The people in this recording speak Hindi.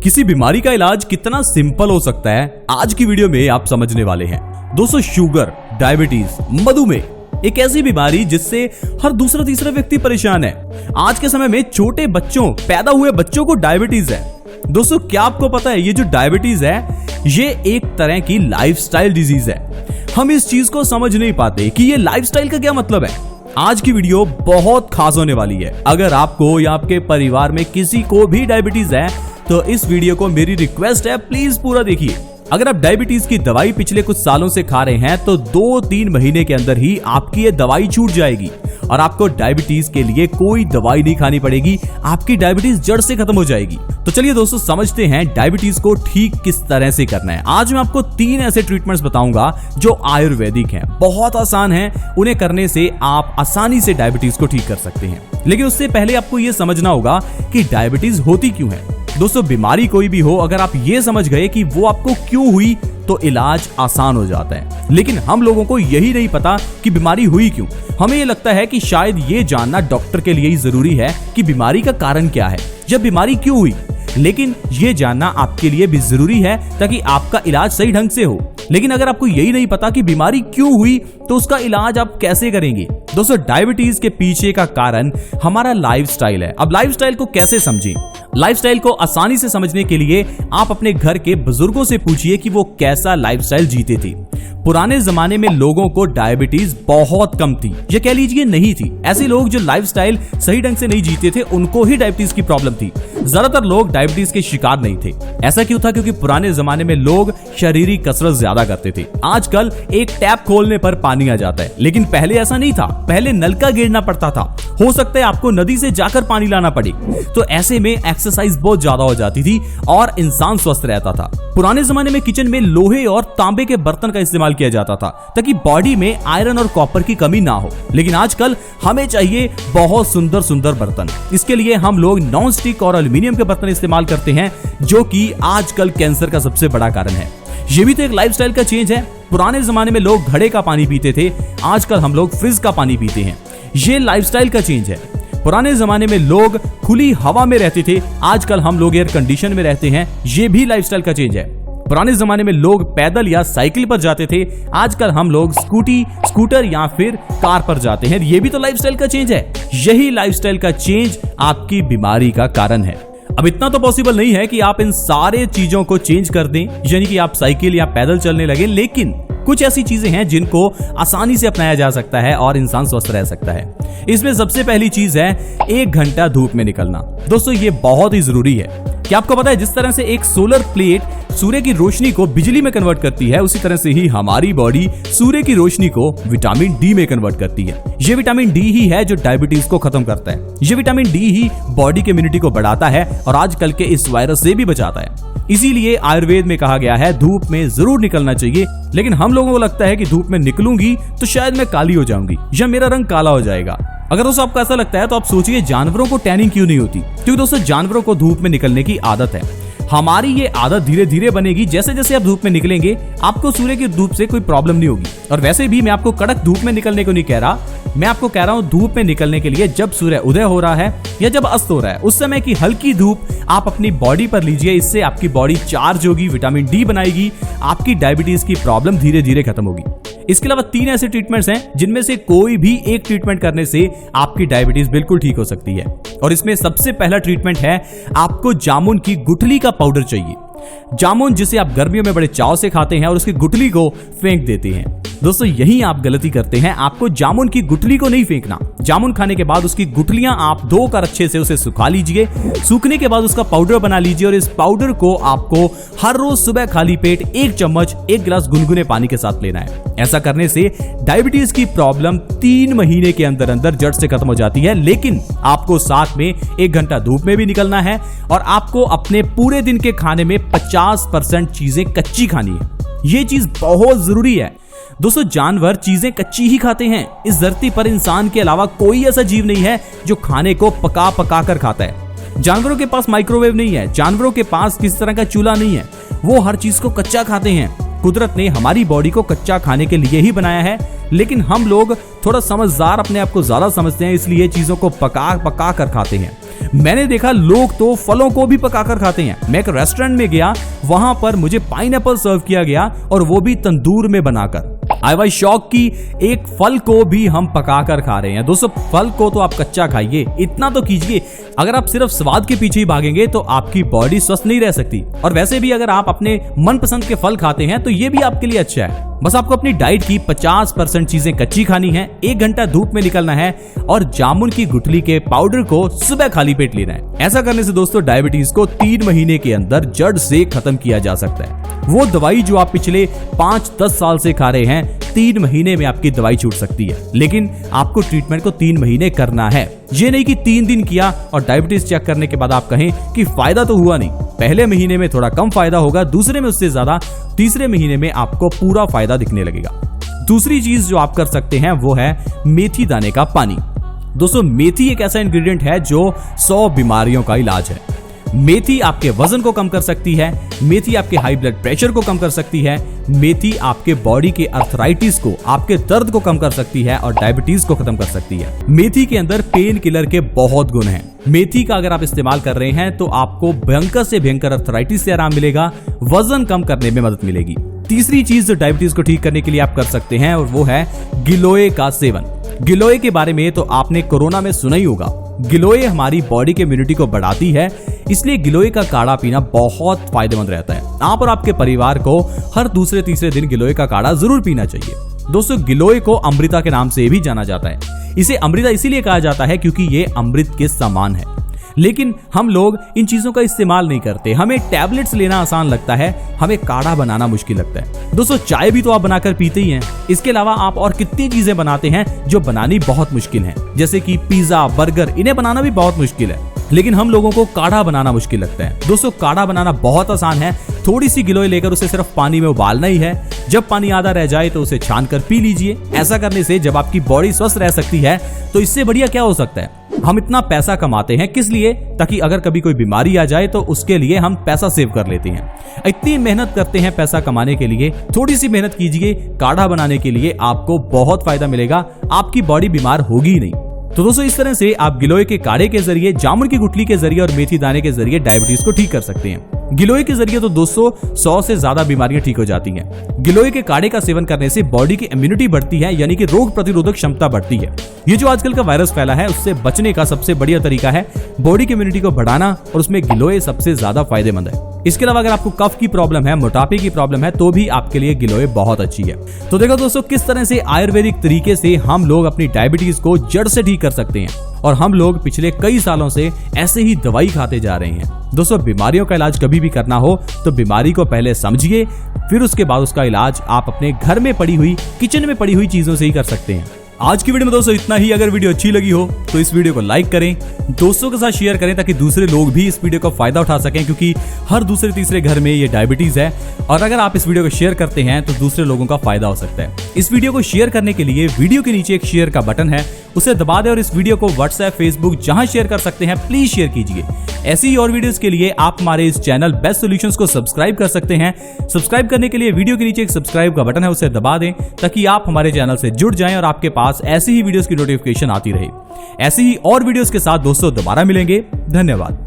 किसी बीमारी का इलाज कितना सिंपल हो सकता है, आज की वीडियो में आप समझने वाले हैं। दोस्तों, शुगर, डायबिटीज, मधुमेह एक ऐसी बीमारी जिससे हर दूसरा तीसरा व्यक्ति परेशान है। आज के समय में छोटे बच्चों, पैदा हुए बच्चों को डायबिटीज है। दोस्तों, क्या आपको पता है ये जो डायबिटीज है ये एक तरह की लाइफस्टाइल डिजीज है। हम इस चीज को समझ नहीं पाते कि ये लाइफस्टाइल का क्या मतलब है। आज की वीडियो बहुत खास होने वाली है। अगर आपको या आपके परिवार में किसी को भी डायबिटीज है तो इस वीडियो को मेरी रिक्वेस्ट है, प्लीज पूरा देखिए। अगर आप डायबिटीज की दवाई पिछले कुछ सालों से खा रहे हैं तो 2-3 महीने के अंदर ही आपकी ये दवाई छूट जाएगी और आपको डायबिटीज के लिए कोई दवाई नहीं खानी पड़ेगी। आपकी डायबिटीज जड़ से खत्म हो जाएगी। तो चलिए दोस्तों, समझते हैं डायबिटीज को ठीक किस तरह से करना है। आज मैं आपको 3 ऐसे ट्रीटमेंट्स बताऊंगा जो आयुर्वेदिक हैं, बहुत आसान हैं। उन्हें करने से आप आसानी से डायबिटीज को ठीक कर सकते हैं। लेकिन उससे पहले आपको यह समझना होगा कि डायबिटीज होती क्यों है। दोस्तों, बीमारी कोई भी हो, अगर आप ये समझ गए कि वो आपको क्यों हुई तो इलाज आसान हो जाता है। लेकिन हम लोगों को यही नहीं पता कि बीमारी हुई क्यों। हमें ये लगता है कि शायद ये जानना डॉक्टर के लिए ही जरूरी है कि बीमारी का कारण क्या है, जब बीमारी क्यों हुई। लेकिन ये जानना आपके लिए भी जरूरी है ताकि आपका इलाज सही ढंग से हो। लेकिन अगर आपको यही नहीं पता कि बीमारी क्यों हुई तो उसका इलाज आप कैसे करेंगे। दोस्तों, डायबिटीज के पीछे का कारण हमारा लाइफस्टाइल है। अब लाइफस्टाइल को कैसे समझें? लाइफस्टाइल को आसानी से समझने के लिए आप अपने घर के बुजुर्गों से पूछिए कि वो कैसा लाइफस्टाइल जीते थे। पुराने जमाने में लोगों को डायबिटीज बहुत कम थी, ये कह लीजिए नहीं थी। ऐसे लोग जो लाइफस्टाइल सही ढंग से नहीं जीते थे उनको ही डायबिटीज की प्रॉब्लम थी। ज्यादातर लोग डायबिटीज के शिकार नहीं थे। ऐसा क्यों था? क्योंकि पुराने जमाने में लोग शारीरिक कसरत ज्यादा करते थे। आजकल एक टैप खोलने पर पानी आ जाता है, लेकिन पहले ऐसा नहीं था। पहले नल का गिरना पड़ता था। हो सकता है आपको नदी से जाकर पानी लाना पड़े। तो ऐसे में एक्सरसाइज बहुत ज्यादा हो जाती थी और इंसान स्वस्थ रहता था। पुराने जमाने में किचन में लोहे और तांबे के बर्तन का इस्तेमाल किया जाता था ताकि बॉडी में आयरन और कॉपर की कमी ना हो। लेकिन आजकल हमें चाहिए बहुत सुंदर सुंदर बर्तन। इसके लिए हम लोग नॉन स्टिक और एल्युमिनियम के बर्तन इस्तेमाल करते हैं, जो कि आजकल कैंसर का सबसे बड़ा कारण है। ये भी तो एक लाइफस्टाइल का चेंज है। पुराने जमाने में लोग घड़े का पानी पीते थे, आजकल हम लोग फ्रिज का पानी पीते हैं। ये लाइफस्टाइल का चेंज है। पुराने जमाने में लोग खुली हवा में रहते थे, आजकल हम लोग एयर कंडीशन में रहते हैं। ये भी लाइफस्टाइल का चेंज है। पुराने जमाने में लोग पैदल या साइकिल पर जाते थे, आजकल हम लोग स्कूटर या फिर कार पर जाते हैं। ये भी तो लाइफस्टाइल का चेंज है। यही लाइफस्टाइल का चेंज आपकी बीमारी का कारण है। अब इतना तो पॉसिबल नहीं है कि आप इन सारे चीजों को चेंज कर दें, यानी कि आप साइकिल या पैदल चलने लगे। लेकिन कुछ ऐसी चीजें हैं जिनको आसानी से अपनाया जा सकता है और इंसान स्वस्थ रह सकता है। इसमें सबसे पहली चीज है 1 घंटा धूप में निकलना। दोस्तों, ये बहुत ही जरूरी है। क्या आपको पता है जिस तरह से एक सोलर प्लेट सूर्य की रोशनी को बिजली में कन्वर्ट करती है, उसी तरह से ही हमारी बॉडी सूर्य की रोशनी को विटामिन डी में कन्वर्ट करती है। ये विटामिन डी ही है जो डायबिटीज को खत्म करता है। ये विटामिन डी ही बॉडी की इम्यूनिटी को बढ़ाता है और आजकल के इस वायरस से भी बचाता है। इसीलिए आयुर्वेद में कहा गया है धूप में जरूर निकलना चाहिए। लेकिन हम लोगों को लगता है कि धूप में निकलूंगी तो शायद मैं काली हो जाऊंगी या मेरा रंग काला हो जाएगा। अगर दोस्तों आपको ऐसा लगता है तो आप सोचिए जानवरों को टैनिंग क्यों नहीं होती? क्योंकि दोस्तों जानवरों को धूप में निकलने की आदत है। हमारी ये आदत धीरे धीरे बनेगी। जैसे जैसे आप धूप में निकलेंगे आपको सूर्य की धूप से कोई प्रॉब्लम नहीं होगी। और वैसे भी मैं आपको कड़क धूप में निकलने को नहीं कह रहा, मैं आपको कह रहा हूं धूप में निकलने के लिए जब सूर्य उदय हो रहा है या जब अस्त हो रहा है उस समय की हल्की धूप आप अपनी बॉडी पर लीजिए। इससे आपकी बॉडी चार्ज होगी, विटामिन डी बनाएगी, आपकी डायबिटीज की प्रॉब्लम धीरे धीरे खत्म होगी। इसके अलावा 3 ऐसे ट्रीटमेंट्स हैं जिनमें से कोई भी एक ट्रीटमेंट करने से आपकी डायबिटीज बिल्कुल ठीक हो सकती है। और इसमें सबसे पहला ट्रीटमेंट है, आपको जामुन की गुठली का पाउडर चाहिए। जामुन जिसे आप गर्मियों में बड़े चाव से खाते हैं और उसकी गुठली को फेंक देते हैं। दोस्तों, यही आप गलती करते हैं। आपको जामुन की गुठली को नहीं फेंकना। जामुन खाने के बाद उसकी गुठलियां आप धोकर अच्छे से उसे सुखा लीजिए। सूखने के बाद उसका पाउडर बना लीजिए और इस पाउडर को आपको हर रोज सुबह खाली पेट 1 चम्मच 1 गिलास गुनगुने पानी के साथ लेना है। ऐसा करने से डायबिटीज की प्रॉब्लम 3 महीने के अंदर अंदर जड़ से खत्म हो जाती है। लेकिन आपको साथ में 1 घंटा धूप में भी निकलना है और आपको अपने पूरे दिन के खाने में 50% चीजें कच्ची खानी है। ये चीज बहुत जरूरी है। दोस्तों, जानवर चीजें कच्ची ही खाते हैं। इस धरती पर इंसान के अलावा कोई ऐसा जीव नहीं है जो खाने को पका पका कर खाता है। जानवरों के पास माइक्रोवेव नहीं है, जानवरों के पास किसी तरह का चूल्हा नहीं है, वो हर चीज को कच्चा खाते हैं। कुदरत ने हमारी बॉडी को कच्चा खाने के लिए ही बनाया है। लेकिन हम लोग थोड़ा समझदार अपने आप को ज्यादा समझते हैं, इसलिए चीजों को पका पका कर खाते हैं। मैंने देखा लोग तो फलों को भी पकाकर खाते हैं। मैं एक रेस्टोरेंट में गया, वहां पर मुझे पाइनएप्पल सर्व किया गया और वो भी तंदूर में बनाकर। आई वाज शॉक कि एक फल को भी हम पकाकर खा रहे हैं। दोस्तों, फल को तो आप कच्चा खाइए, इतना तो कीजिए। अगर आप सिर्फ स्वाद के पीछे ही भागेंगे तो आपकी बॉडी स्वस्थ नहीं रह सकती। और वैसे भी अगर आप अपने मनपसंद के फल खाते हैं तो ये भी आपके लिए अच्छा है। बस आपको अपनी डाइट की 50% चीजें कच्ची खानी है, 1 घंटा धूप में निकलना है और जामुन की गुठली के पाउडर को सुबह खाली पेट लेना है। ऐसा करने से दोस्तों डायबिटीज को 3 महीने के अंदर जड़ से खत्म किया जा सकता है। वो दवाई जो आप पिछले 5-10 साल से खा रहे हैं, 3 महीने में आपकी दवाई छूट सकती है। लेकिन आपको ट्रीटमेंट को 3 महीने करना है। ये नहीं कि 3 दिन किया और डायबिटीज चेक करने के बाद आप कहें कि फायदा तो हुआ नहीं। पहले महीने में थोड़ा कम फायदा होगा, दूसरे में उससे ज्यादा, तीसरे महीने में आपको पूरा फायदा दिखने लगेगा। दूसरी चीज जो आप कर सकते हैं वो है मेथी दाने का पानी। दोस्तों, मेथी एक ऐसा इंग्रेडिएंट है जो 100 बीमारियों का इलाज है। मेथी आपके वजन को कम कर सकती है, मेथी आपके हाई ब्लड प्रेशर को कम कर सकती है, मेथी आपके बॉडी के अर्थराइटिस को, आपके दर्द को कम कर सकती है और डायबिटीज को खत्म कर सकती है। मेथी के अंदर पेन किलर के बहुत गुण हैं। मेथी का अगर आप इस्तेमाल कर रहे हैं तो आपको भयंकर से भयंकर अर्थराइटिस से आराम मिलेगा, वजन कम करने में मदद मिलेगी। तीसरी चीज जो डायबिटीज को ठीक करने के लिए आप कर सकते हैं और वो है गिलोय का सेवन। गिलोय के बारे में तो आपने कोरोना में सुना ही होगा। गिलोय हमारी बॉडी के इम्यूनिटी को बढ़ाती है, इसलिए गिलोय का काढ़ा पीना बहुत फायदेमंद रहता है। आप और आपके परिवार को हर दूसरे तीसरे दिन गिलोय का काढ़ा जरूर पीना चाहिए। दोस्तों, गिलोय को अमृता के नाम से भी जाना जाता है। इसे अमृता इसीलिए कहा जाता है क्योंकि ये अमृत के समान है। लेकिन हम लोग इन चीजों का इस्तेमाल नहीं करते। हमें टैबलेट्स लेना आसान लगता है, हमें काढ़ा बनाना मुश्किल लगता है। दोस्तों, चाय भी तो आप बनाकर पीते ही हैं। इसके अलावा आप और कितनी चीजें बनाते हैं जो बनानी बहुत मुश्किल है, जैसे कि पिज्जा, बर्गर, इन्हें बनाना भी बहुत मुश्किल है। लेकिन हम लोगों को काढ़ा बनाना मुश्किल लगता है। दोस्तों, काढ़ा बनाना बहुत आसान है। थोड़ी सी गिलोय लेकर उसे सिर्फ पानी में उबालना ही है। जब पानी आधा रह जाए तो उसे छान कर पी लीजिए। ऐसा करने से जब आपकी बॉडी स्वस्थ रह सकती है तो इससे बढ़िया क्या हो सकता है। हम इतना पैसा कमाते हैं किस लिए? ताकि अगर कभी कोई बीमारी आ जाए तो उसके लिए हम पैसा सेव कर लेते हैं। इतनी मेहनत करते हैं पैसा कमाने के लिए, थोड़ी सी मेहनत कीजिए काढ़ा बनाने के लिए, आपको बहुत फायदा मिलेगा, आपकी बॉडी बीमार होगी ही नहीं। तो दोस्तों, इस तरह से आप गिलोय के काढ़े के जरिए, जामुन की गुठली के जरिए और मेथी दाने के जरिए डायबिटीज को ठीक कर सकते हैं। गिलोय के जरिए तो दोस्तों 100 से ज्यादा बीमारियां ठीक हो जाती हैं। गिलोय के काढ़े का सेवन करने से बॉडी की इम्यूनिटी बढ़ती है, यानी कि रोग प्रतिरोधक क्षमता बढ़ती है। ये जो आजकल का वायरस फैला है उससे बचने का सबसे बढ़िया तरीका है बॉडी की इम्यूनिटी को बढ़ाना, और उसमें गिलोय सबसे ज्यादा फायदेमंद है। इसके अलावा अगर आपको कफ की प्रॉब्लम है, मोटापे की प्रॉब्लम है, तो भी आपके लिए गिलोय बहुत अच्छी है। तो देखो दोस्तों, किस तरह से आयुर्वेदिक तरीके से हम लोग अपनी डायबिटीज को जड़ से ठीक कर सकते हैं। और हम लोग पिछले कई सालों से ऐसे ही दवाई खाते जा रहे हैं। दोस्तों, बीमारियों का इलाज कभी भी करना हो तो बीमारी को पहले समझिए, फिर उसके बाद उसका इलाज आप अपने घर में पड़ी हुई, किचन में पड़ी हुई चीजों से ही कर सकते हैं। आज की वीडियो में दोस्तों इतना ही। अगर वीडियो अच्छी लगी हो तो इस वीडियो को लाइक करें, दोस्तों के साथ शेयर करें ताकि दूसरे लोग भी इस वीडियो का फायदा उठा सकें, क्योंकि हर दूसरे तीसरे घर में ये डायबिटीज है। और अगर आप इस वीडियो को शेयर करते हैं तो दूसरे लोगों का फायदा हो सकता है। इस वीडियो को शेयर करने के लिए वीडियो के नीचे एक शेयर का बटन है, उसे दबा दें और इस वीडियो को व्हाट्सएप, फेसबुक जहां शेयर कर सकते हैं प्लीज शेयर कीजिए। ऐसी ही और वीडियोस के लिए आप हमारे इस चैनल बेस्ट सॉल्यूशंस को सब्सक्राइब कर सकते हैं। सब्सक्राइब करने के लिए वीडियो के नीचे एक सब्सक्राइब का बटन है, उसे दबा दें ताकि आप हमारे चैनल से जुड़ जाएं और आपके पास ऐसी ही वीडियोस की नोटिफिकेशन आती रहे। ऐसी ही और वीडियोस के साथ दोस्तों दोबारा मिलेंगे। धन्यवाद।